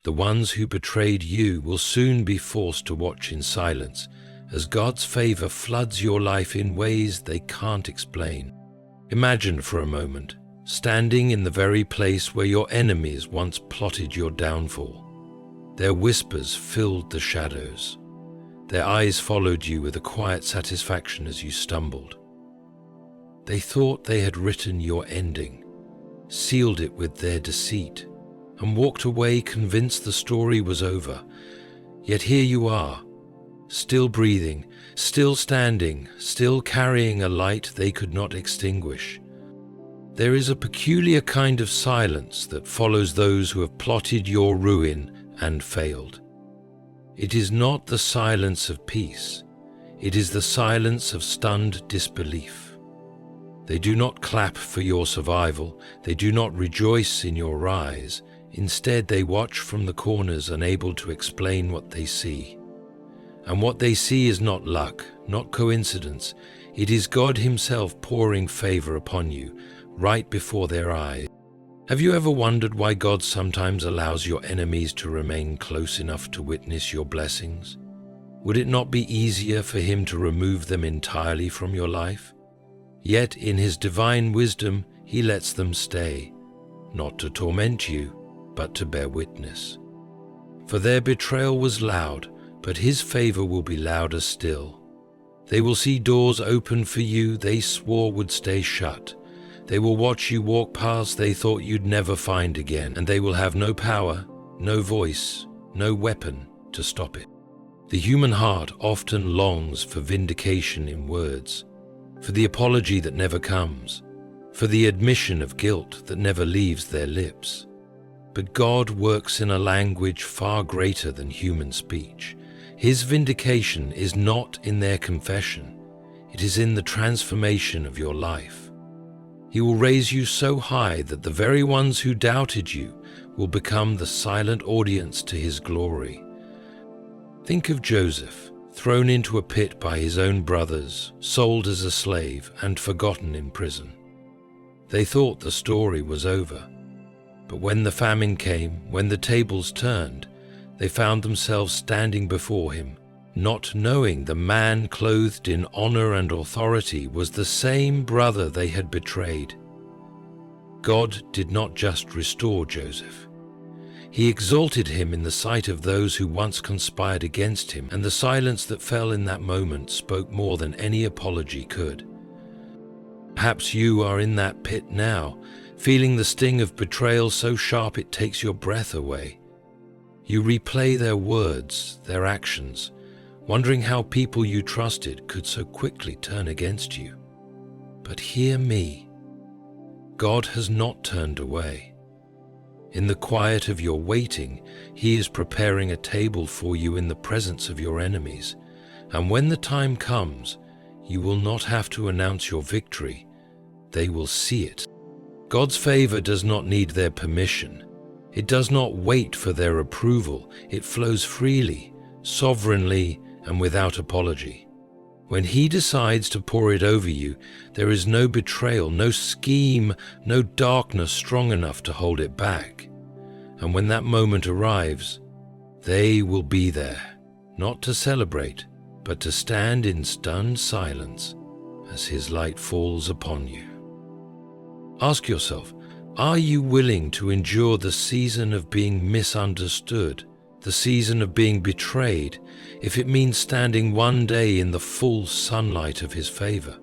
The ones who betrayed you will soon be forced to watch in silence as God's favor floods your life in ways they can't explain. Imagine for a moment, standing in the very place where your enemies once plotted your downfall. Their whispers filled the shadows. Their eyes followed you with a quiet satisfaction as you stumbled. They thought they had written your ending, sealed it with their deceit, and walked away convinced the story was over. Yet here you are, still breathing, still standing, still carrying a light they could not extinguish. There is a peculiar kind of silence that follows those who have plotted your ruin and failed. It is not the silence of peace. It is the silence of stunned disbelief. They do not clap for your survival. They do not rejoice in your rise. Instead, they watch from the corners, unable to explain what they see. And what they see is not luck, not coincidence. It is God Himself pouring favor upon you right before their eyes. Have you ever wondered why God sometimes allows your enemies to remain close enough to witness your blessings? Would it not be easier for Him to remove them entirely from your life? Yet in His divine wisdom, He lets them stay, not to torment you, but to bear witness. For their betrayal was loud, but His favor will be louder still. They will see doors open for you they swore would stay shut. They will watch you walk past they thought you'd never find again, and they will have no power, no voice, no weapon to stop it. The human heart often longs for vindication in words, for the apology that never comes, for the admission of guilt that never leaves their lips. But God works in a language far greater than human speech. His vindication is not in their confession. It is in the transformation of your life. He will raise you so high that the very ones who doubted you will become the silent audience to His glory. Think of Joseph, thrown into a pit by his own brothers, sold as a slave, and forgotten in prison. They thought the story was over. But when the famine came, when the tables turned, they found themselves standing before him, not knowing the man clothed in honor and authority was the same brother they had betrayed. God did not just restore Joseph. He exalted him in the sight of those who once conspired against him, and the silence that fell in that moment spoke more than any apology could. Perhaps you are in that pit now, feeling the sting of betrayal so sharp it takes your breath away. You replay their words, their actions, wondering how people you trusted could so quickly turn against you. But hear me. God has not turned away. In the quiet of your waiting, He is preparing a table for you in the presence of your enemies. And when the time comes, you will not have to announce your victory. They will see it. God's favor does not need their permission. It does not wait for their approval. It flows freely, sovereignly, and without apology. When He decides to pour it over you, there is no betrayal, no scheme, no darkness strong enough to hold it back. And when that moment arrives, they will be there, not to celebrate, but to stand in stunned silence as His light falls upon you. Ask yourself, are you willing to endure the season of being misunderstood, the season of being betrayed, if it means standing one day in the full sunlight of His favor?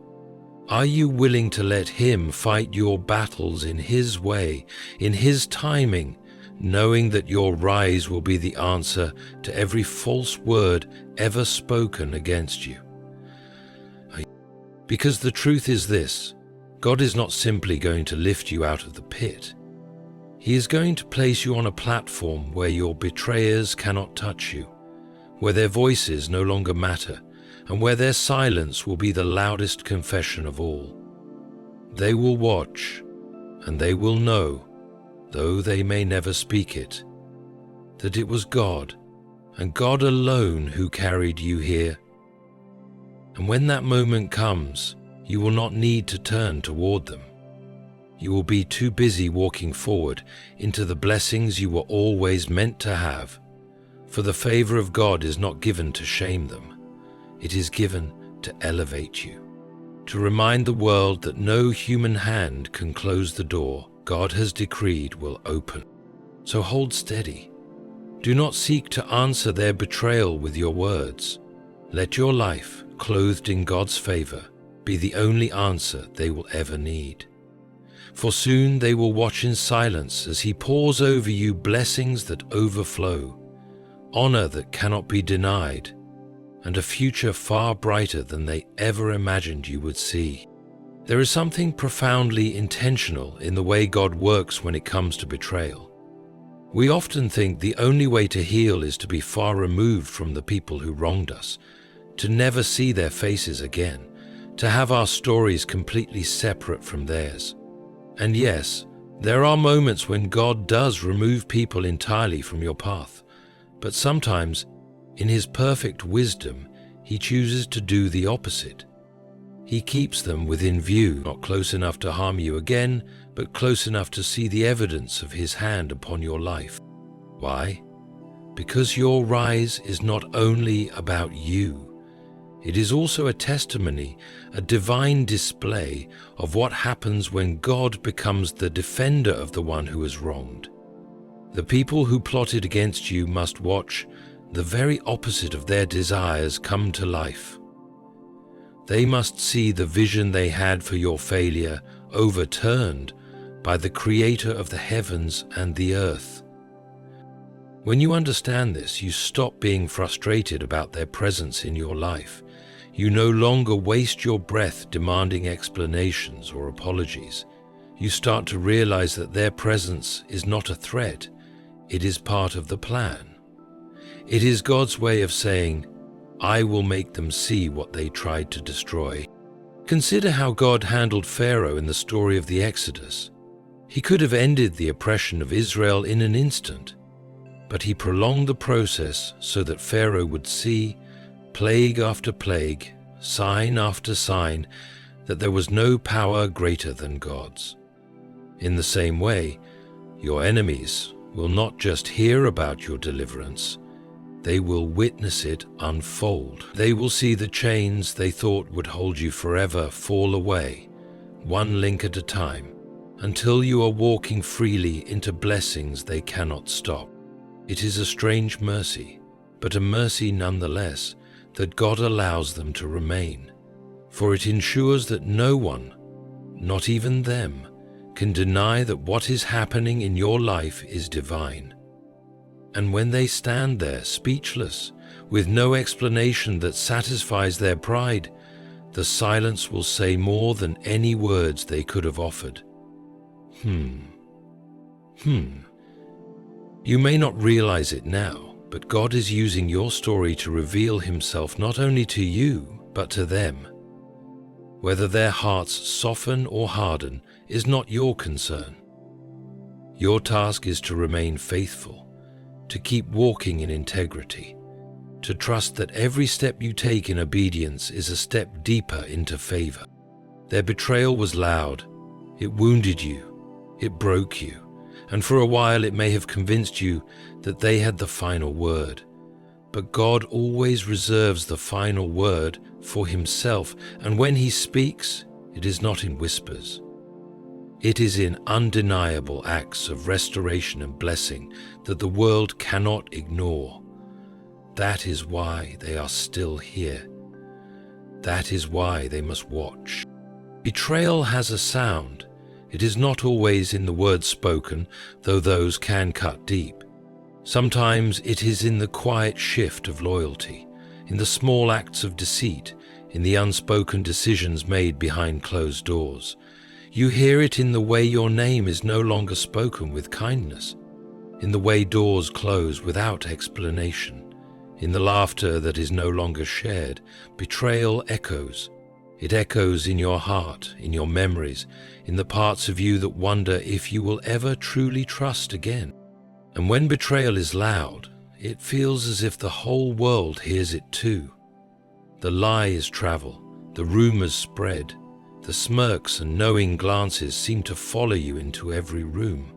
Are you willing to let Him fight your battles in His way, in His timing, knowing that your rise will be the answer to every false word ever spoken against you? Because the truth is this: God is not simply going to lift you out of the pit. He is going to place you on a platform where your betrayers cannot touch you, where their voices no longer matter, and where their silence will be the loudest confession of all. They will watch, and they will know, though they may never speak it, that it was God, and God alone, who carried you here. And when that moment comes, you will not need to turn toward them. You will be too busy walking forward into the blessings you were always meant to have. For the favor of God is not given to shame them. It is given to elevate you, to remind the world that no human hand can close the door God has decreed will open. So hold steady. Do not seek to answer their betrayal with your words. Let your life, clothed in God's favor, be the only answer they will ever need. For soon they will watch in silence as He pours over you blessings that overflow, honor that cannot be denied, and a future far brighter than they ever imagined you would see. There is something profoundly intentional in the way God works when it comes to betrayal. We often think the only way to heal is to be far removed from the people who wronged us, to never see their faces again, to have our stories completely separate from theirs. And yes, there are moments when God does remove people entirely from your path, but sometimes, in His perfect wisdom, He chooses to do the opposite. He keeps them within view, not close enough to harm you again, but close enough to see the evidence of His hand upon your life. Why? Because your rise is not only about you. It is also a testimony, a divine display of what happens when God becomes the defender of the one who is wronged. The people who plotted against you must watch the very opposite of their desires come to life. They must see the vision they had for your failure overturned by the Creator of the heavens and the earth. When you understand this, you stop being frustrated about their presence in your life. You no longer waste your breath demanding explanations or apologies. You start to realize that their presence is not a threat, it is part of the plan. It is God's way of saying, I will make them see what they tried to destroy. Consider how God handled Pharaoh in the story of the Exodus. He could have ended the oppression of Israel in an instant, but He prolonged the process so that Pharaoh would see, plague after plague, sign after sign, that there was no power greater than God's. In the same way, your enemies will not just hear about your deliverance, they will witness it unfold. They will see the chains they thought would hold you forever fall away, one link at a time, until you are walking freely into blessings they cannot stop. It is a strange mercy, but a mercy nonetheless, that God allows them to remain, for it ensures that no one, not even them, can deny that what is happening in your life is divine. And when they stand there speechless, with no explanation that satisfies their pride, the silence will say more than any words they could have offered. You may not realize it now, but God is using your story to reveal Himself not only to you, but to them. Whether their hearts soften or harden is not your concern. Your task is to remain faithful, to keep walking in integrity, to trust that every step you take in obedience is a step deeper into favor. Their betrayal was loud. It wounded you. It broke you. And for a while it may have convinced you that they had the final word. But God always reserves the final word for Himself, and when He speaks, it is not in whispers. It is in undeniable acts of restoration and blessing that the world cannot ignore. That is why they are still here. That is why they must watch. Betrayal has a sound. It is not always in the words spoken, though those can cut deep. Sometimes it is in the quiet shift of loyalty, in the small acts of deceit, in the unspoken decisions made behind closed doors. You hear it in the way your name is no longer spoken with kindness, in the way doors close without explanation, in the laughter that is no longer shared. Betrayal echoes. It echoes in your heart, in your memories, in the parts of you that wonder if you will ever truly trust again. And when betrayal is loud, it feels as if the whole world hears it too. The lies travel, the rumors spread, The smirks and knowing glances seem to follow you into every room.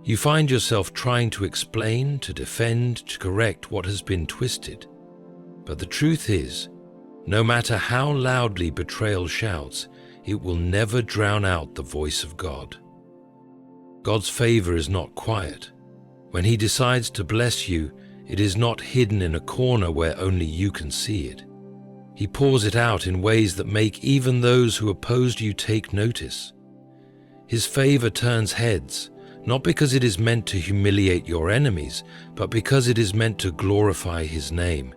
You find yourself trying to explain, to defend, to correct what has been twisted. But the truth is, no matter how loudly betrayal shouts, it will never drown out the voice of God. God's favor is not quiet. When He decides to bless you, it is not hidden in a corner where only you can see it. He pours it out in ways that make even those who opposed you take notice. His favor turns heads, not because it is meant to humiliate your enemies, but because it is meant to glorify His name.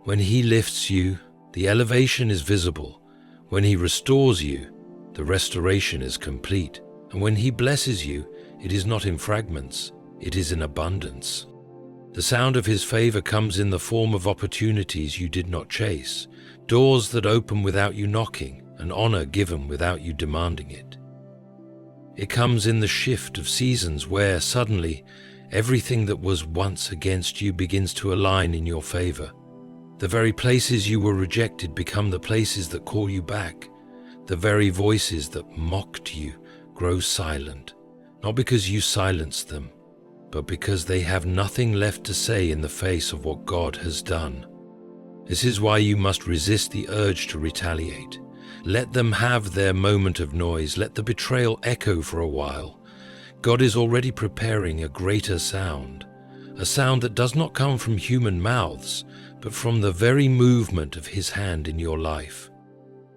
When He lifts you, the elevation is visible. When He restores you, the restoration is complete. And when He blesses you, it is not in fragments, it is in abundance. The sound of His favor comes in the form of opportunities you did not chase, doors that open without you knocking, and honor given without you demanding it. It comes in the shift of seasons where, suddenly, everything that was once against you begins to align in your favor. The very places you were rejected become the places that call you back. The very voices that mocked you grow silent, not because you silenced them, but because they have nothing left to say in the face of what God has done. This is why you must resist the urge to retaliate. Let them have their moment of noise. Let the betrayal echo for a while. God is already preparing a greater sound, a sound that does not come from human mouths, but from the very movement of His hand in your life.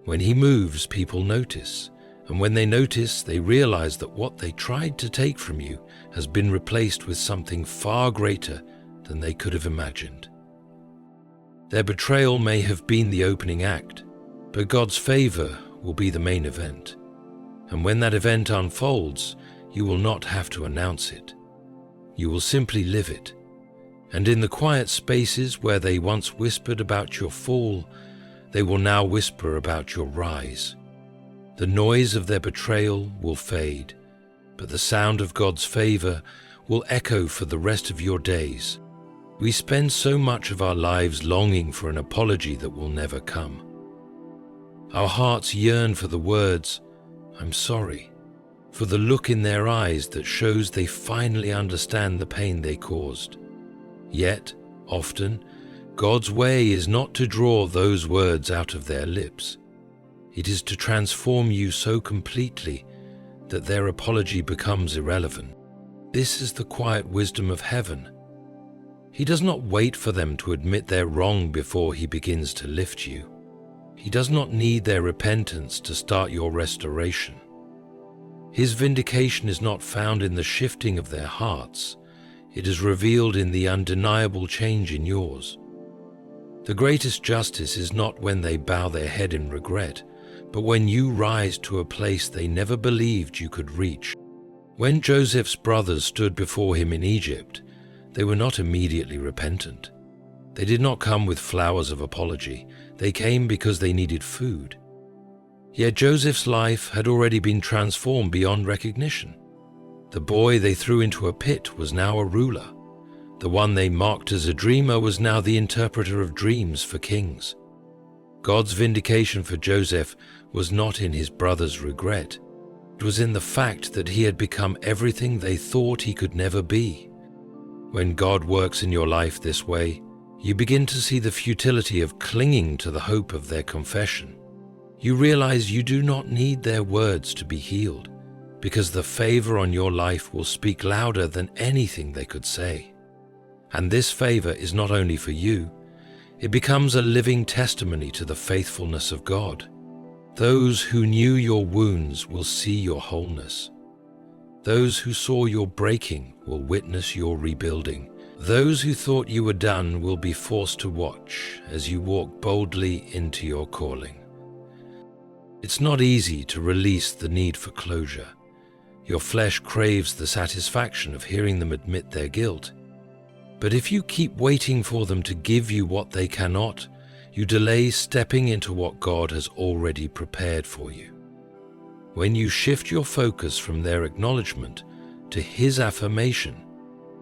When He moves, people notice, and when they notice, they realize that what they tried to take from you has been replaced with something far greater than they could have imagined. Their betrayal may have been the opening act, but God's favor will be the main event. And when that event unfolds, you will not have to announce it. You will simply live it. And in the quiet spaces where they once whispered about your fall, they will now whisper about your rise. The noise of their betrayal will fade, but the sound of God's favor will echo for the rest of your days. We spend so much of our lives longing for an apology that will never come. Our hearts yearn for the words, "I'm sorry," for the look in their eyes that shows they finally understand the pain they caused. Yet, often, God's way is not to draw those words out of their lips. It is to transform you so completely that their apology becomes irrelevant. This is the quiet wisdom of heaven. He does not wait for them to admit their wrong before He begins to lift you. He does not need their repentance to start your restoration. His vindication is not found in the shifting of their hearts. It is revealed in the undeniable change in yours. The greatest justice is not when they bow their head in regret, but when you rise to a place they never believed you could reach. When Joseph's brothers stood before him in Egypt, they were not immediately repentant. They did not come with flowers of apology. They came because they needed food. Yet Joseph's life had already been transformed beyond recognition. The boy they threw into a pit was now a ruler. The one they mocked as a dreamer was now the interpreter of dreams for kings. God's vindication for Joseph was not in his brothers' regret. It was in the fact that he had become everything they thought he could never be. When God works in your life this way, you begin to see the futility of clinging to the hope of their confession. You realize you do not need their words to be healed, because the favor on your life will speak louder than anything they could say. And this favor is not only for you, it becomes a living testimony to the faithfulness of God. Those who knew your wounds will see your wholeness. Those who saw your breaking will witness your rebuilding. Those who thought you were done will be forced to watch as you walk boldly into your calling. It's not easy to release the need for closure. Your flesh craves the satisfaction of hearing them admit their guilt. But if you keep waiting for them to give you what they cannot, you delay stepping into what God has already prepared for you. When you shift your focus from their acknowledgement to His affirmation,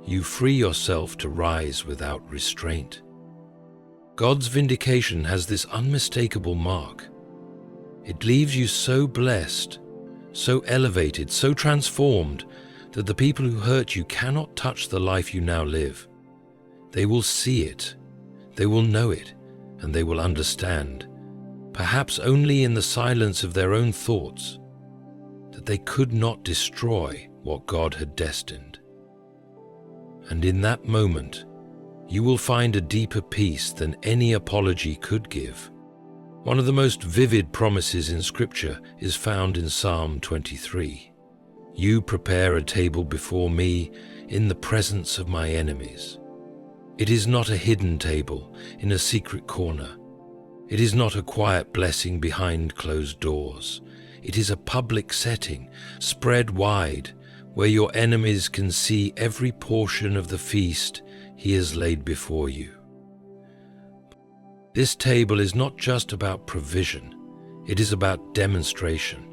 you free yourself to rise without restraint. God's vindication has this unmistakable mark. It leaves you so blessed, so elevated, so transformed, that the people who hurt you cannot touch the life you now live. They will see it, they will know it, and they will understand, perhaps only in the silence of their own thoughts, that they could not destroy what God had destined. And in that moment, you will find a deeper peace than any apology could give. One of the most vivid promises in Scripture is found in Psalm 23. You prepare a table before me in the presence of my enemies. It is not a hidden table in a secret corner. It is not a quiet blessing behind closed doors. It is a public setting, spread wide, where your enemies can see every portion of the feast he has laid before you. This table is not just about provision, it is about demonstration.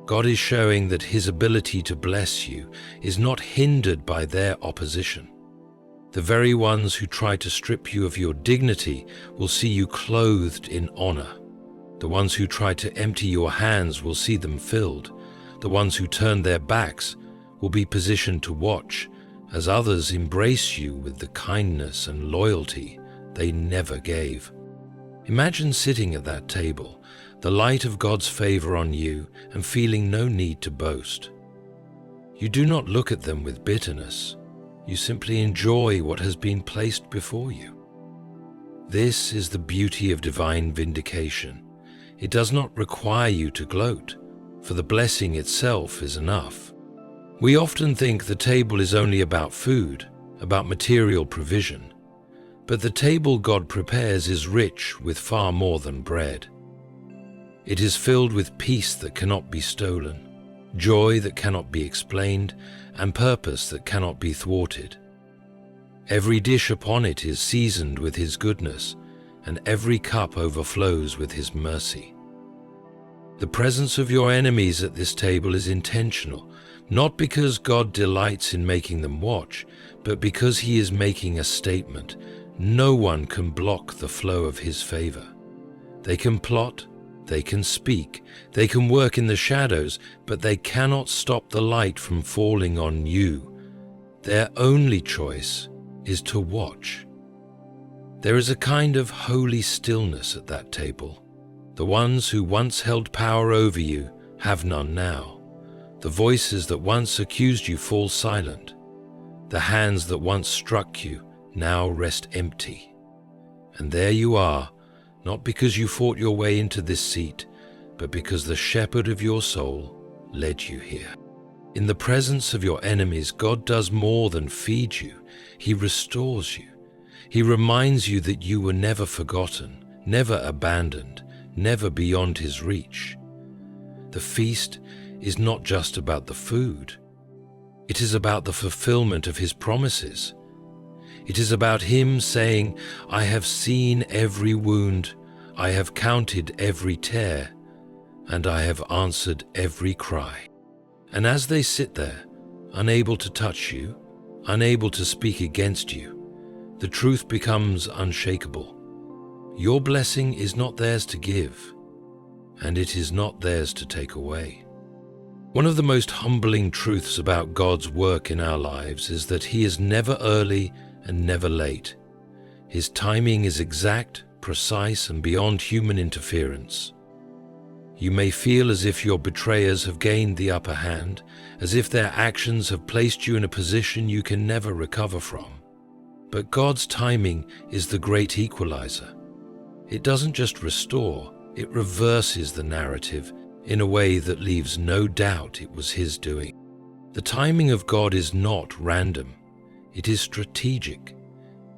God is showing that his ability to bless you is not hindered by their opposition. The very ones who try to strip you of your dignity will see you clothed in honor. The ones who try to empty your hands will see them filled. The ones who turn their backs will be positioned to watch as others embrace you with the kindness and loyalty they never gave. Imagine sitting at that table, the light of God's favor on you, and feeling no need to boast. You do not look at them with bitterness. You simply enjoy what has been placed before you. This is the beauty of divine vindication. It does not require you to gloat, for the blessing itself is enough. We often think the table is only about food, about material provision. But the table God prepares is rich with far more than bread. It is filled with peace that cannot be stolen, joy that cannot be explained, and purpose that cannot be thwarted. Every dish upon it is seasoned with his goodness, and every cup overflows with his mercy. The presence of your enemies at this table is intentional, not because God delights in making them watch, but because he is making a statement. No one can block the flow of his favor. They can plot, they can speak, they can work in the shadows, but they cannot stop the light from falling on you. Their only choice is to watch. There is a kind of holy stillness at that table. The ones who once held power over you have none now. The voices that once accused you fall silent. The hands that once struck you now rest empty. And there you are, not because you fought your way into this seat, but because the shepherd of your soul led you here. In the presence of your enemies, God does more than feed you. He restores you. He reminds you that you were never forgotten, never abandoned, never beyond his reach. The feast is not just about the food. It is about the fulfillment of his promises. It is about him saying, I have seen every wound, I have counted every tear, and I have answered every cry. And as they sit there, unable to touch you, unable to speak against you, the truth becomes unshakable. Your blessing is not theirs to give, and it is not theirs to take away. One of the most humbling truths about God's work in our lives is that he is never early and never late. His timing is exact, precise, and beyond human interference. You may feel as if your betrayers have gained the upper hand, as if their actions have placed you in a position you can never recover from. But God's timing is the great equalizer. It doesn't just restore, it reverses the narrative in a way that leaves no doubt it was his doing. The timing of God is not random. It is strategic.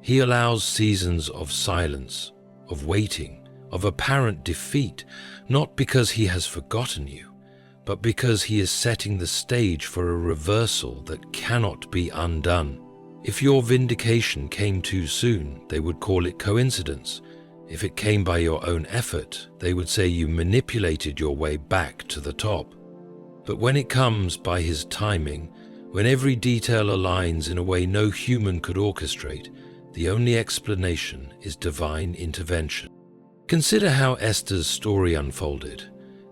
He allows seasons of silence, of waiting, of apparent defeat, not because he has forgotten you, but because he is setting the stage for a reversal that cannot be undone. If your vindication came too soon, they would call it coincidence. If it came by your own effort, they would say you manipulated your way back to the top. But when it comes by his timing, when every detail aligns in a way no human could orchestrate, the only explanation is divine intervention. Consider how Esther's story unfolded.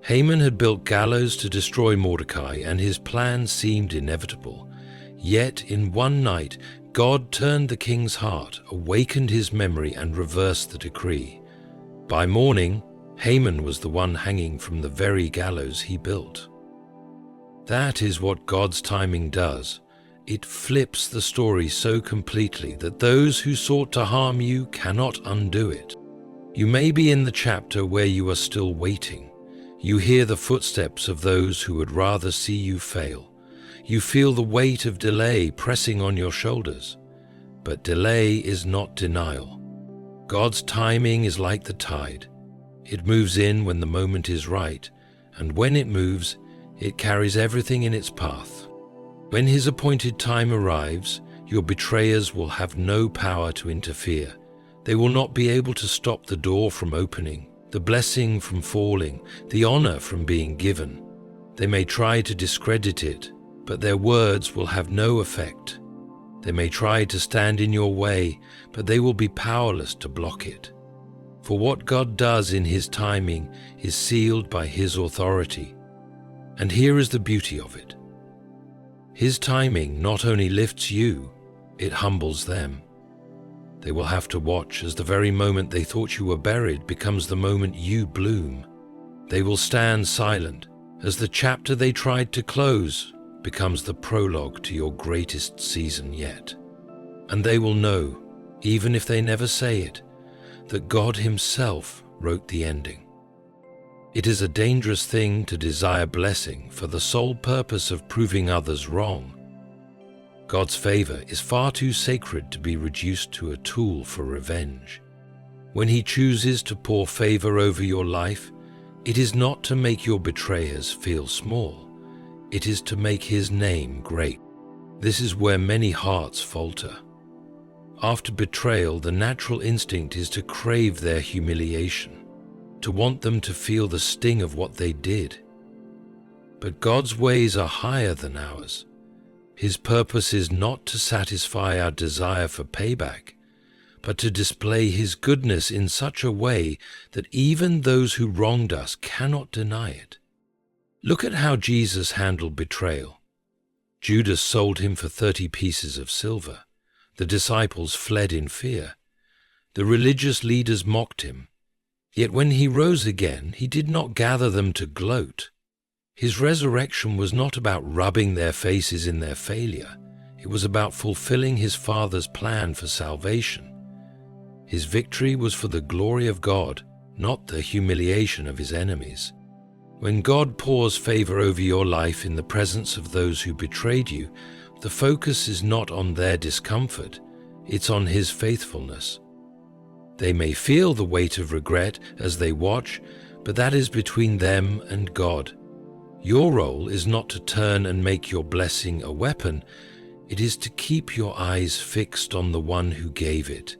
Haman had built gallows to destroy Mordecai, and his plan seemed inevitable. Yet in one night, God turned the king's heart, awakened his memory, and reversed the decree. By morning, Haman was the one hanging from the very gallows he built. That is what God's timing does. It flips the story so completely that those who sought to harm you cannot undo it. You may be in the chapter where you are still waiting. You hear the footsteps of those who would rather see you fail. You feel the weight of delay pressing on your shoulders. But delay is not denial. God's timing is like the tide. It moves in when the moment is right, and when it moves, it carries everything in its path. When His appointed time arrives, your betrayers will have no power to interfere. They will not be able to stop the door from opening, the blessing from falling, the honor from being given. They may try to discredit it, but their words will have no effect. They may try to stand in your way, but they will be powerless to block it. For what God does in His timing is sealed by His authority. And here is the beauty of it. His timing not only lifts you, it humbles them. They will have to watch as the very moment they thought you were buried becomes the moment you bloom. They will stand silent as the chapter they tried to close becomes the prologue to your greatest season yet. And they will know, even if they never say it, that God Himself wrote the ending. It is a dangerous thing to desire blessing for the sole purpose of proving others wrong. God's favor is far too sacred to be reduced to a tool for revenge. When He chooses to pour favor over your life, it is not to make your betrayers feel small. It is to make His name great. This is where many hearts falter. After betrayal, the natural instinct is to crave their humiliation, to want them to feel the sting of what they did. But God's ways are higher than ours. His purpose is not to satisfy our desire for payback, but to display His goodness in such a way that even those who wronged us cannot deny it. Look at how Jesus handled betrayal. Judas sold Him for 30 pieces of silver. The disciples fled in fear. The religious leaders mocked Him. Yet when He rose again, He did not gather them to gloat. His resurrection was not about rubbing their faces in their failure. It was about fulfilling His Father's plan for salvation. His victory was for the glory of God, not the humiliation of His enemies. When God pours favor over your life in the presence of those who betrayed you, the focus is not on their discomfort, it's on His faithfulness. They may feel the weight of regret as they watch, but that is between them and God. Your role is not to turn and make your blessing a weapon, it is to keep your eyes fixed on the one who gave it.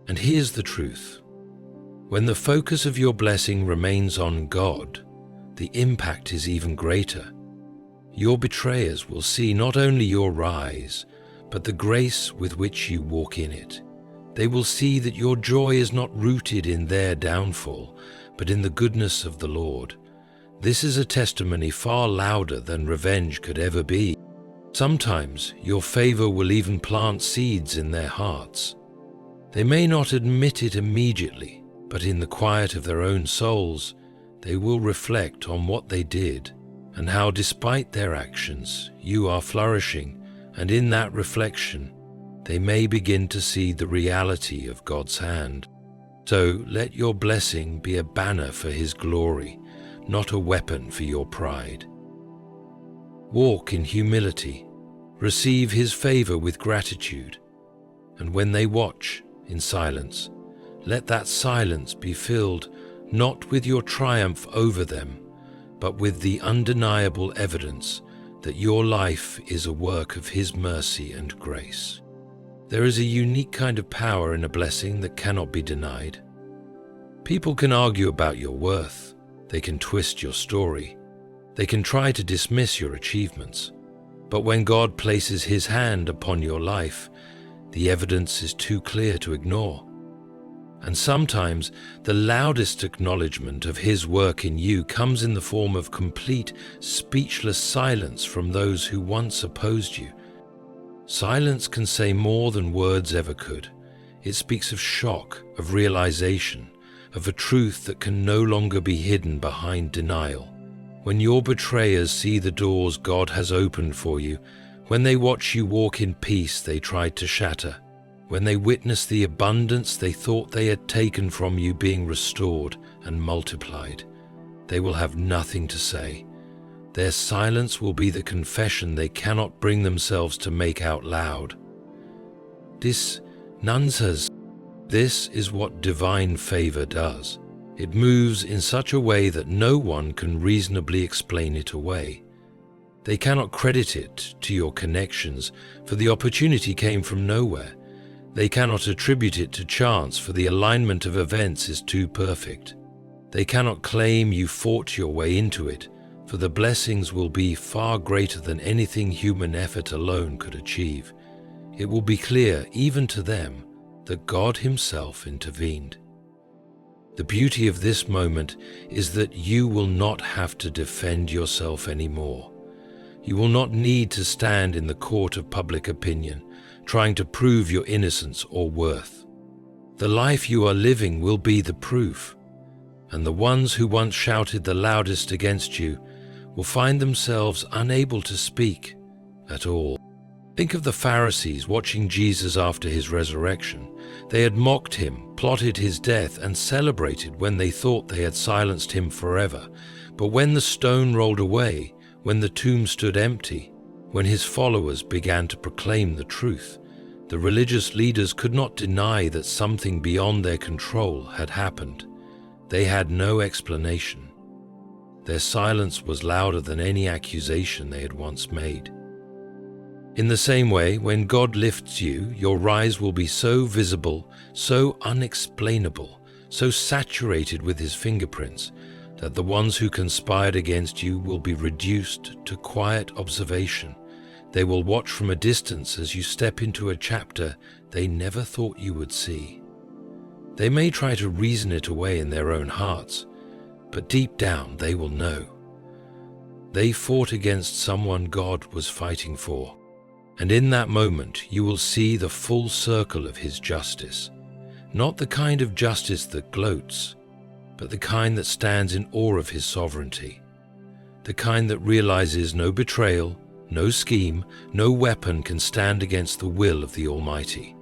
And here's the truth. When the focus of your blessing remains on God, the impact is even greater. Your betrayers will see not only your rise, but the grace with which you walk in it. They will see that your joy is not rooted in their downfall, but in the goodness of the Lord. This is a testimony far louder than revenge could ever be. Sometimes your favor will even plant seeds in their hearts. They may not admit it immediately, but in the quiet of their own souls, they will reflect on what they did and how, despite their actions, you are flourishing, and in that reflection, they may begin to see the reality of God's hand. So let your blessing be a banner for His glory, not a weapon for your pride. Walk in humility, receive His favor with gratitude, and when they watch in silence, let that silence be filled not with your triumph over them, but with the undeniable evidence that your life is a work of His mercy and grace. There is a unique kind of power in a blessing that cannot be denied. People can argue about your worth. They can twist your story. They can try to dismiss your achievements. But when God places His hand upon your life, the evidence is too clear to ignore. And sometimes the loudest acknowledgement of His work in you comes in the form of complete, speechless silence from those who once opposed you. Silence can say more than words ever could. It speaks of shock, of realization, of a truth that can no longer be hidden behind denial. When your betrayers see the doors God has opened for you, when they watch you walk in peace they tried to shatter, when they witness the abundance they thought they had taken from you being restored and multiplied, they will have nothing to say. Their silence will be the confession they cannot bring themselves to make out loud. This is what divine favor does. It moves in such a way that no one can reasonably explain it away. They cannot credit it to your connections, for the opportunity came from nowhere. They cannot attribute it to chance, for the alignment of events is too perfect. They cannot claim you fought your way into it, for the blessings will be far greater than anything human effort alone could achieve. It will be clear, even to them, that God Himself intervened. The beauty of this moment is that you will not have to defend yourself anymore. You will not need to stand in the court of public opinion, trying to prove your innocence or worth. The life you are living will be the proof, and the ones who once shouted the loudest against you will find themselves unable to speak at all. Think of the Pharisees watching Jesus after His resurrection. They had mocked Him, plotted His death, and celebrated when they thought they had silenced Him forever. But when the stone rolled away, when the tomb stood empty, when His followers began to proclaim the truth, the religious leaders could not deny that something beyond their control had happened. They had no explanation. Their silence was louder than any accusation they had once made. In the same way, when God lifts you, your rise will be so visible, so unexplainable, so saturated with His fingerprints, that the ones who conspired against you will be reduced to quiet observation. They will watch from a distance as you step into a chapter they never thought you would see. They may try to reason it away in their own hearts, but deep down they will know. They fought against someone God was fighting for, and in that moment you will see the full circle of His justice, not the kind of justice that gloats, but the kind that stands in awe of His sovereignty, the kind that realizes no betrayal, no scheme, no weapon can stand against the will of the Almighty,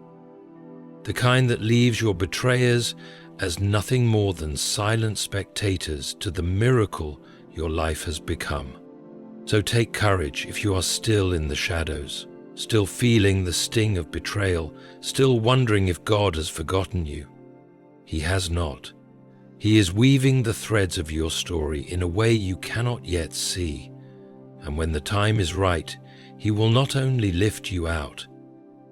the kind that leaves your betrayers as nothing more than silent spectators to the miracle your life has become. So take courage if you are still in the shadows, still feeling the sting of betrayal, still wondering if God has forgotten you. He has not. He is weaving the threads of your story in a way you cannot yet see, and when the time is right, He will not only lift you out,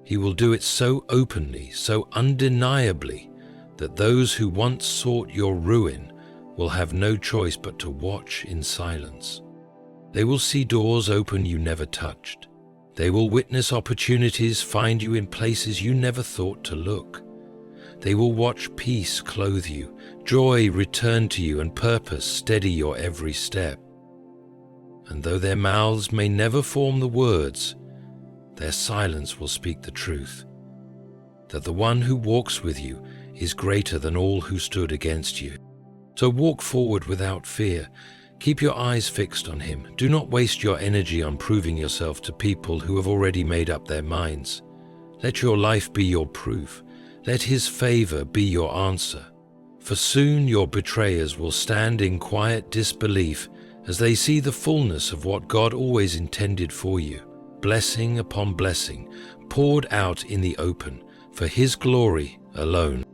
He will do it so openly, so undeniably, that those who once sought your ruin will have no choice but to watch in silence. They will see doors open you never touched. They will witness opportunities find you in places you never thought to look. They will watch peace clothe you, joy return to you, and purpose steady your every step. And though their mouths may never form the words, their silence will speak the truth, that the one who walks with you is greater than all who stood against you. So walk forward without fear. Keep your eyes fixed on Him. Do not waste your energy on proving yourself to people who have already made up their minds. Let your life be your proof. Let His favor be your answer. For soon your betrayers will stand in quiet disbelief as they see the fullness of what God always intended for you, blessing upon blessing, poured out in the open, for His glory alone.